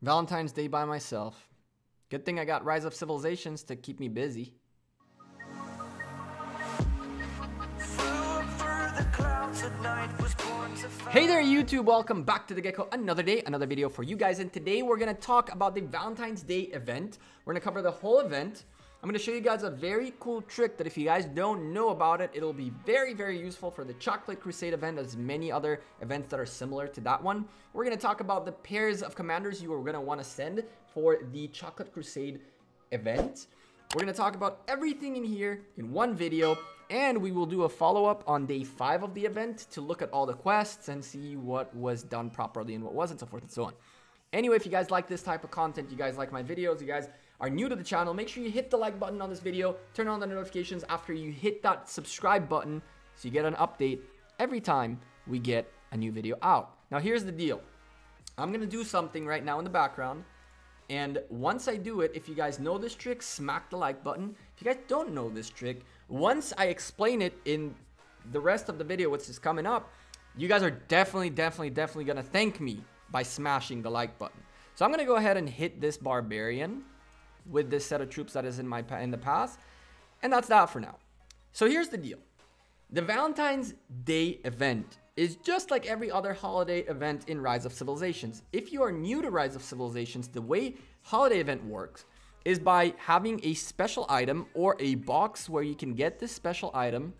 Valentine's Day by myself. Good thing I got Rise of Civilizations to keep me busy. Hey there YouTube, welcome back to the Gekko. Another day, another video for you guys, and today we're gonna talk about the Valentine's Day event. We're gonna cover the whole event. I'm gonna show you guys a very cool trick that if you guys don't know about it, it'll be very, very useful for the Chocolate Crusade event, as many other events that are similar to that one. We're gonna talk about the pairs of commanders you are gonna wanna send for the Chocolate Crusade event. We're gonna talk about everything in here in one video, and we will do a follow-up on day 5 of the event to look at all the quests and see what was done properly and what wasn't, so forth and so on. Anyway, if you guys like this type of content, you guys like my videos, you guys are new to the channel, make sure you hit the like button on this video, turn on the notifications after you hit that subscribe button so you get an update every time we get a new video out. Now here's the deal. I'm gonna do something right now in the background, and once I do it, if you guys know this trick, smack the like button. If you guys don't know this trick, once I explain it in the rest of the video, which is coming up, you guys are definitely gonna thank me by smashing the like button. So I'm gonna go ahead and hit this barbarian with this set of troops that is in the past, and that's that for now. So here's the deal. The Valentine's Day event is just like every other holiday event in Rise of Civilizations. If you are new to Rise of Civilizations, the way holiday event works is by having a special item or a box where you can get this special item,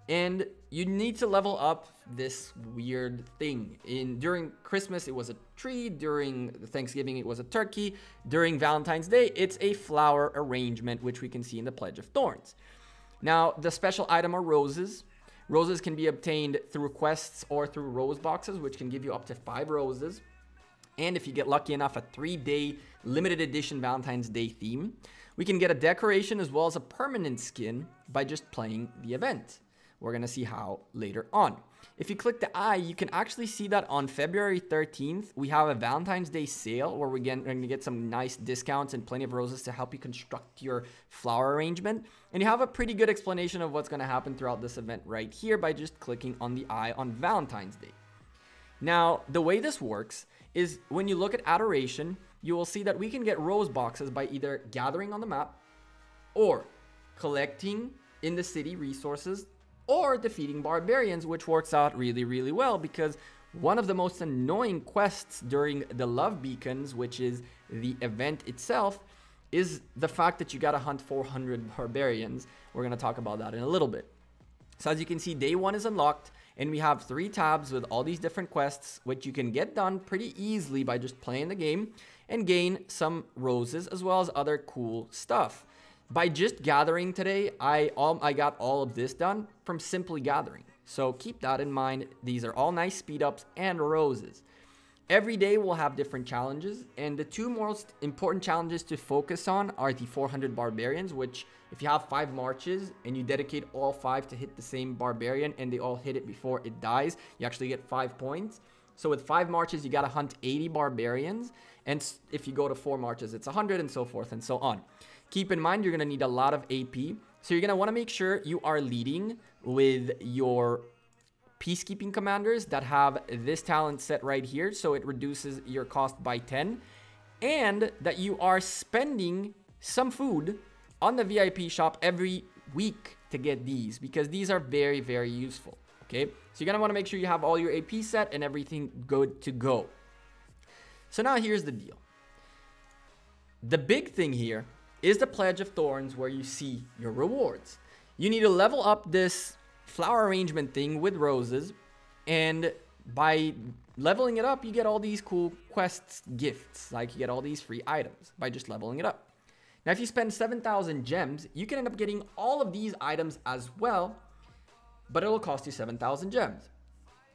and you need to level up this weird thing. During Christmas, it was a tree. During Thanksgiving, it was a turkey. During Valentine's Day, it's a flower arrangement, which we can see in the Pledge of Thorns. Now, the special item are roses. Roses can be obtained through quests or through rose boxes, which can give you up to 5 roses. And if you get lucky enough, a 3-day limited edition Valentine's Day theme. We can get a decoration as well as a permanent skin by just playing the event. We're going to see how later on. If you click the eye, you can actually see that on February 13th, we have a Valentine's Day sale where we're going to get some nice discounts and plenty of roses to help you construct your flower arrangement. And you have a pretty good explanation of what's going to happen throughout this event right here by just clicking on the eye on Valentine's Day. Now, the way this works is when you look at Adoration, you will see that we can get rose boxes by either gathering on the map or collecting in the city resources or defeating barbarians, which works out really, really well because one of the most annoying quests during the Love Beacons, which is the event itself, is the fact that you gotta hunt 400 barbarians. We're gonna talk about that in a little bit. So as you can see, day 1 is unlocked, and we have 3 tabs with all these different quests, which you can get done pretty easily by just playing the game and gain some roses as well as other cool stuff. By just gathering today, I got all of this done from simply gathering. So keep that in mind. These are all nice speed ups and roses. Every day we'll have different challenges, and the 2 most important challenges to focus on are the 400 barbarians, which if you have 5 marches and you dedicate all 5 to hit the same barbarian and they all hit it before it dies, you actually get 5 points. So with 5 marches, you gotta hunt 80 barbarians, and if you go to 4 marches, it's 100, and so forth and so on. Keep in mind, you're going to need a lot of AP. So you're going to want to make sure you are leading with your peacekeeping commanders that have this talent set right here. So it reduces your cost by 10. And that you are spending some food on the VIP shop every week to get these, because these are very, very useful. Okay. So you're going to want to make sure you have all your AP set and everything good to go. So now here's the deal. The big thing here is the Pledge of Thorns, where you see your rewards. You need to level up this flower arrangement thing with roses, and by leveling it up, you get all these cool quests, gifts, like you get all these free items by just leveling it up. Now, if you spend 7,000 gems, you can end up getting all of these items as well, but it'll cost you 7,000 gems.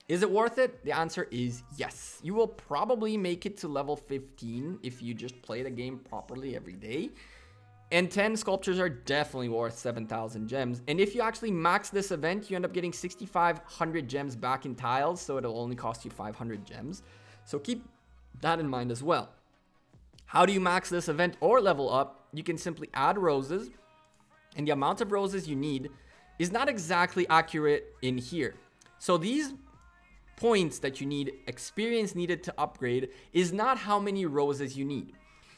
Is it worth it? The answer is yes. You will probably make it to level 15 if you just play the game properly every day. And 10 sculptures are definitely worth 7,000 gems. And if you actually max this event, you end up getting 6,500 gems back in tiles, so it'll only cost you 500 gems. So keep that in mind as well. How do you max this event or level up? You can simply add roses, and the amount of roses you need is not exactly accurate in here. So these points that you need, experience needed to upgrade, is not how many roses you need.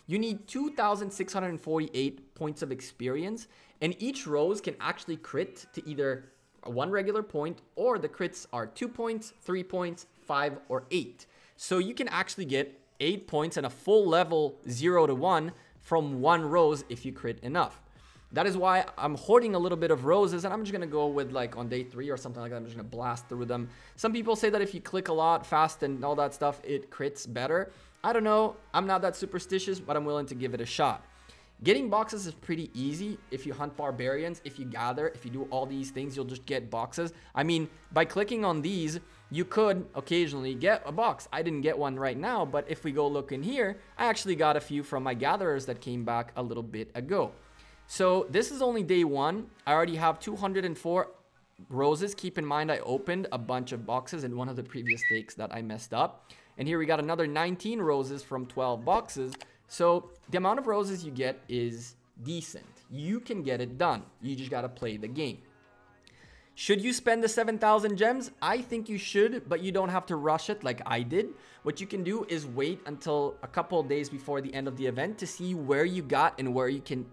You need 2,648 points of experience, and each rose can actually crit to either one regular point, or the crits are 2 points, 3 points, 5, or 8. So you can actually get 8 points and a full level 0 to 1 from one rose if you crit enough. That is why I'm hoarding a little bit of roses, and I'm just gonna go with, like, on day 3 or something like that, I'm just gonna blast through them. Some people say that if you click a lot fast and all that stuff, it crits better. I don't know, I'm not that superstitious, but I'm willing to give it a shot. Getting boxes is pretty easy if you hunt barbarians, if you gather, if you do all these things, you'll just get boxes. I mean, by clicking on these, you could occasionally get a box. I didn't get one right now, but if we go look in here, I actually got a few from my gatherers that came back a little bit ago. So this is only day 1. I already have 204 roses. Keep in mind, I opened a bunch of boxes in one of the previous stakes that I messed up. And here we got another 19 roses from 12 boxes. So the amount of roses you get is decent. You can get it done. You just got to play the game. Should you spend the 7,000 gems? I think you should, but you don't have to rush it like I did. What you can do is wait until a couple of days before the end of the event to see where you got and where you can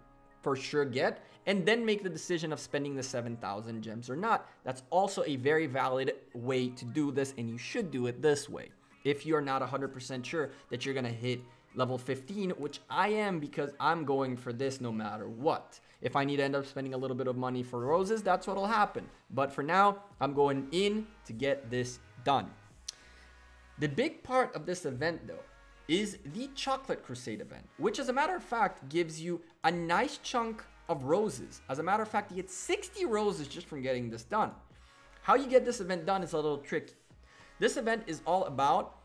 for sure get, and then make the decision of spending the 7,000 gems or not. That's also a very valid way to do this, and you should do it this way. If you're not 100% sure that you're going to hit level 15, which I am, because I'm going for this no matter what. If I need to end up spending a little bit of money for roses, that's what'll happen. But for now, I'm going in to get this done. The big part of this event, though, is the Chocolate Crusade event, which, as a matter of fact, gives you a nice chunk of roses. As a matter of fact, you get 60 roses just from getting this done. How you get this event done is a little tricky. This event is all about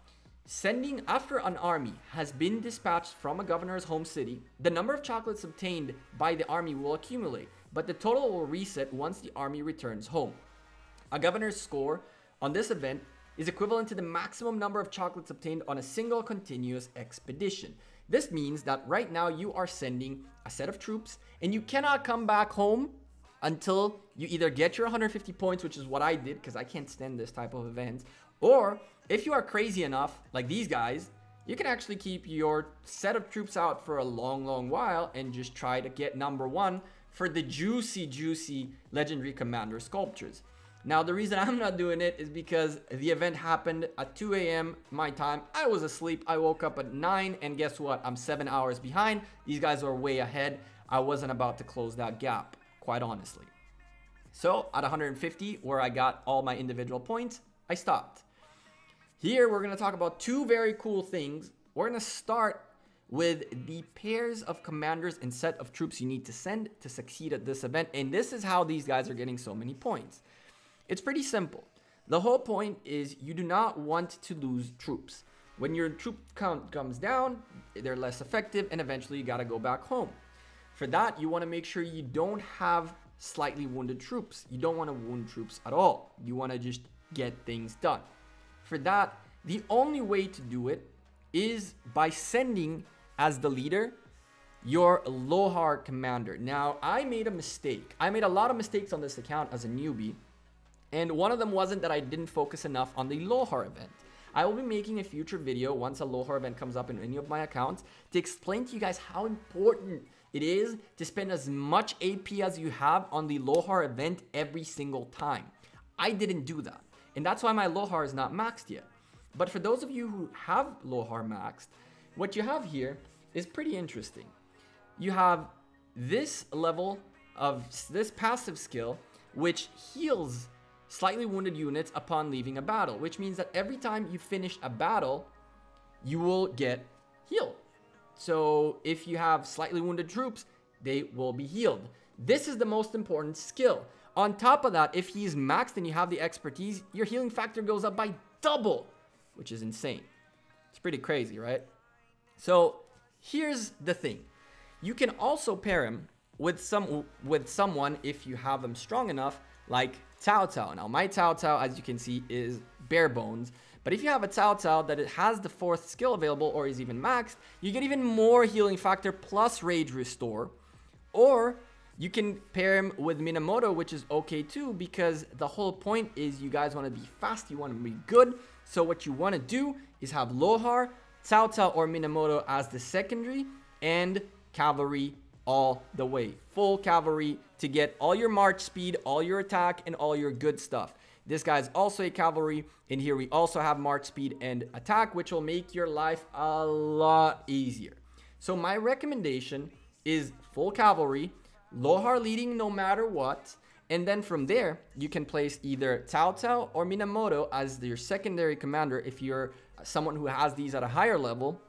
sending, after an army has been dispatched from a governor's home city, the number of chocolates obtained by the army will accumulate, but the total will reset once the army returns home. A governor's score on this event is equivalent to the maximum number of chocolates obtained on a single continuous expedition. This means that right now you are sending a set of troops, and you cannot come back home until you either get your 150 points, which is what I did because I can't stand this type of event, or if you are crazy enough, like these guys, you can actually keep your set of troops out for a long while and just try to get number 1 for the juicy legendary commander sculptures. Now, the reason I'm not doing it is because the event happened at 2 a.m. my time. I was asleep. I woke up at 9, and guess what? I'm 7 hours behind. These guys are way ahead. I wasn't about to close that gap, quite honestly. So at 150, where I got all my individual points, I stopped. Here, we're going to talk about 2 very cool things. We're going to start with the pairs of commanders and set of troops you need to send to succeed at this event. And this is how these guys are getting so many points. It's pretty simple. The whole point is you do not want to lose troops. When your troop count comes down, they're less effective, and eventually you got to go back home. For that, you want to make sure you don't have slightly wounded troops. You don't want to wound troops at all. You want to just get things done. For that, the only way to do it is by sending as the leader your Lohar commander. Now, I made a mistake. I made a lot of mistakes on this account as a newbie, and one of them wasn't that I didn't focus enough on the Lohar event. I will be making a future video once a Lohar event comes up in any of my accounts to explain to you guys how important it is to spend as much AP as you have on the Lohar event every single time. I didn't do that, and that's why my Lohar is not maxed yet. But for those of you who have Lohar maxed, what you have here is pretty interesting. You have this level of this passive skill, which heals slightly wounded units upon leaving a battle, which means that every time you finish a battle, you will get healed. So if you have slightly wounded troops, they will be healed. This is the most important skill. On top of that, if he's maxed and you have the expertise, your healing factor goes up by double, which is insane. It's pretty crazy, right? So here's the thing. You can also pair him with someone if you have them strong enough, like Cao Cao. Now, my Cao Cao, as you can see, is bare bones. But if you have a Cao Cao that it has the 4th skill available or is even maxed, you get even more healing factor plus rage restore. Or You can pair him with Minamoto, which is okay too, because the whole point is you guys want to be fast, you want to be good. So what you want to do is have Lohar, Cao Cao, or Minamoto as the secondary, and cavalry all the way. Full cavalry to get all your march speed, all your attack, and all your good stuff. This guy's also a cavalry, and here we also have march speed and attack, which will make your life a lot easier. So my recommendation is full cavalry, Lohar leading no matter what, and then from there, you can place either Cao Cao or Minamoto as your secondary commander if you're someone who has these at a higher level.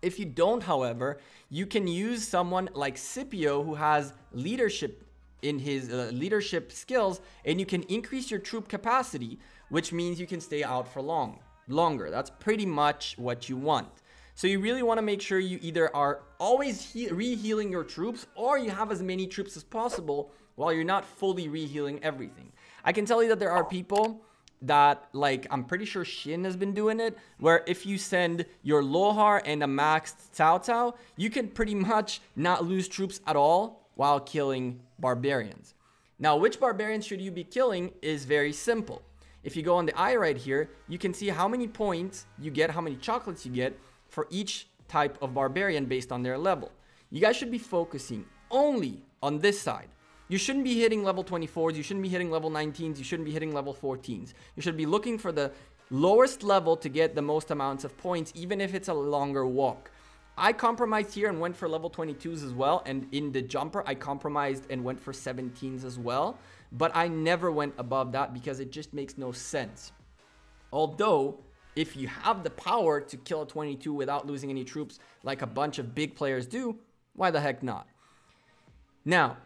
If you don't, however, you can use someone like Scipio who has leadership in his leadership skills, and you can increase your troop capacity, which means you can stay out for longer. That's pretty much what you want. So you really want to make sure you either are always re-healing your troops, or you have as many troops as possible while you're not fully re-healing everything. I can tell you that there are people that, like, I'm pretty sure Shin has been doing it, where if you send your Lohar and a maxed Cao Cao, you can pretty much not lose troops at all while killing barbarians. Now, which barbarians should you be killing is very simple. If you go on the eye right here, you can see how many points you get, how many chocolates you get for each type of barbarian based on their level. You guys should be focusing only on this side. You shouldn't be hitting level 24s, you shouldn't be hitting level 19s, you shouldn't be hitting level 14s. You should be looking for the lowest level to get the most amounts of points, even if it's a longer walk. I compromised here and went for level 22s as well, and in the jumper I compromised and went for 17s as well, but I never went above that because it just makes no sense. Although, if you have the power to kill a 22 without losing any troops like a bunch of big players do, why the heck not? Now,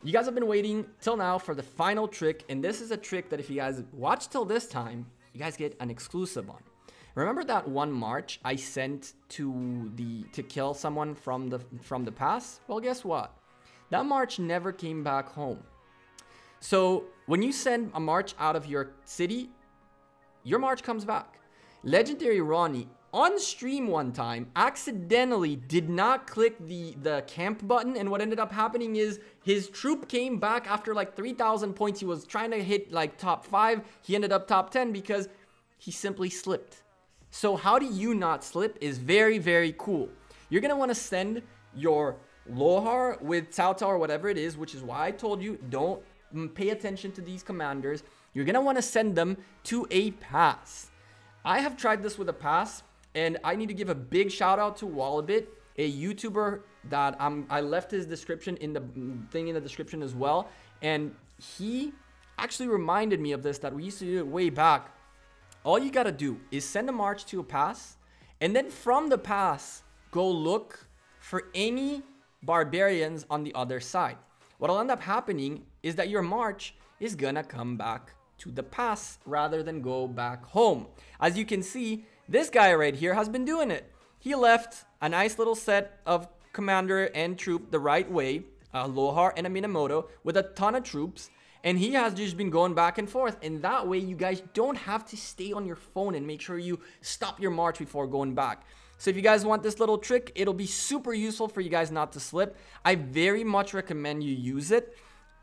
you guys have been waiting till now for the final trick, and this is a trick that if you guys watch till this time, you guys get an exclusive on. Remember that one march I sent to kill someone from the pass? Well, guess what? That march never came back home. So when you send a march out of your city, your march comes back. Legendary Ronnie on stream one time accidentally did not click the camp button, and what ended up happening is his troop came back after like 3,000 points. He was trying to hit like top 5. He ended up top 10 because he simply slipped. So how do you not slip is very, very cool. You're gonna want to send your Lohar with Cao Cao or whatever it is, which is why I told you don't pay attention to these commanders. You're gonna want to send them to a pass. I have tried this with a pass, and I need to give a big shout out to Wallabit, a YouTuber that I left his description in the thing in the description as well, and he actually reminded me of this, that we used to do it way back. All you gotta do is send a march to a pass, and then from the pass, go look for any barbarians on the other side. What'll end up happening is that your march is gonna come back to the pass rather than go back home. As you can see, this guy right here has been doing it. He left a nice little set of commander and troop the right way, a Lohar and a Minamoto with a ton of troops, and he has just been going back and forth, and that way you guys don't have to stay on your phone and make sure you stop your march before going back. So if you guys want this little trick, it'll be super useful for you guys not to slip. I very much recommend you use it.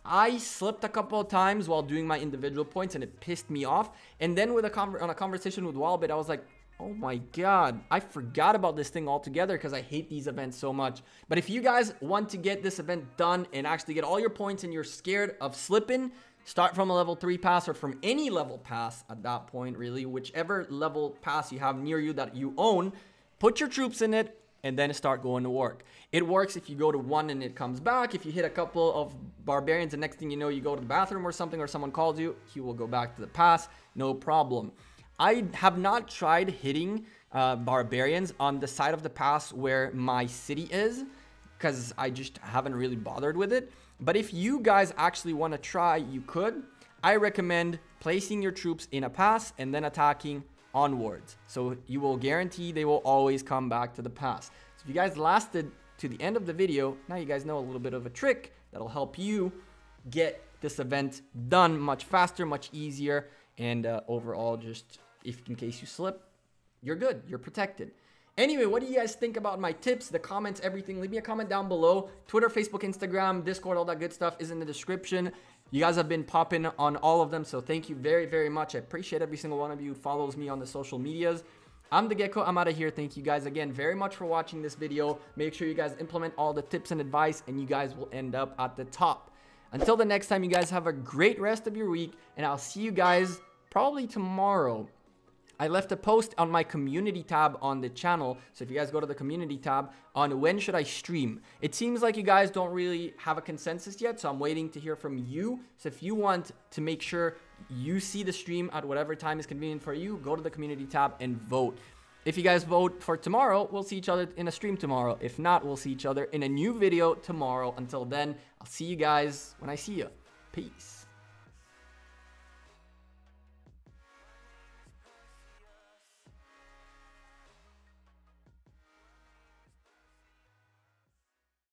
I slipped a couple of times while doing my individual points, and it pissed me off. And then with on a conversation with Wallabit, I was like, oh my god, I forgot about this thing altogether because I hate these events so much. But if you guys want to get this event done and actually get all your points and you're scared of slipping, start from a level 3 pass or from any level pass at that point, really. Whichever level pass you have near you that you own, put your troops in it, and then start going to work. It works if you go to 1 and it comes back. If you hit a couple of barbarians, the next thing you know, you go to the bathroom or something, or someone calls you, he will go back to the pass, no problem. I have not tried hitting barbarians on the side of the pass where my city is, because I just haven't really bothered with it. But if you guys actually want to try, you could. I recommend placing your troops in a pass and then attacking onwards, so you will guarantee they will always come back to the pass. So if you guys lasted to the end of the video, now you guys know a little bit of a trick that'll help you get this event done much faster, much easier, and overall, just if in case you slip, you're good, you're protected. Anyway, what do you guys think about my tips, the comments, everything? Leave me a comment down below. Twitter, Facebook, Instagram, Discord, all that good stuff is in the description. You guys have been popping on all of them, so thank you very, very much. I appreciate every single one of you who follows me on the social medias. I'm the Gekko. I'm out of here. Thank you guys again very much for watching this video. Make sure you guys implement all the tips and advice, and you guys will end up at the top. Until the next time, you guys have a great rest of your week, and I'll see you guys probably tomorrow. I left a post on my community tab on the channel, so if you guys go to the community tab on when should I stream. It seems like you guys don't really have a consensus yet, so I'm waiting to hear from you. So if you want to make sure you see the stream at whatever time is convenient for you, go to the community tab and vote. If you guys vote for tomorrow, we'll see each other in a stream tomorrow. If not, we'll see each other in a new video tomorrow. Until then, I'll see you guys when I see you. Peace.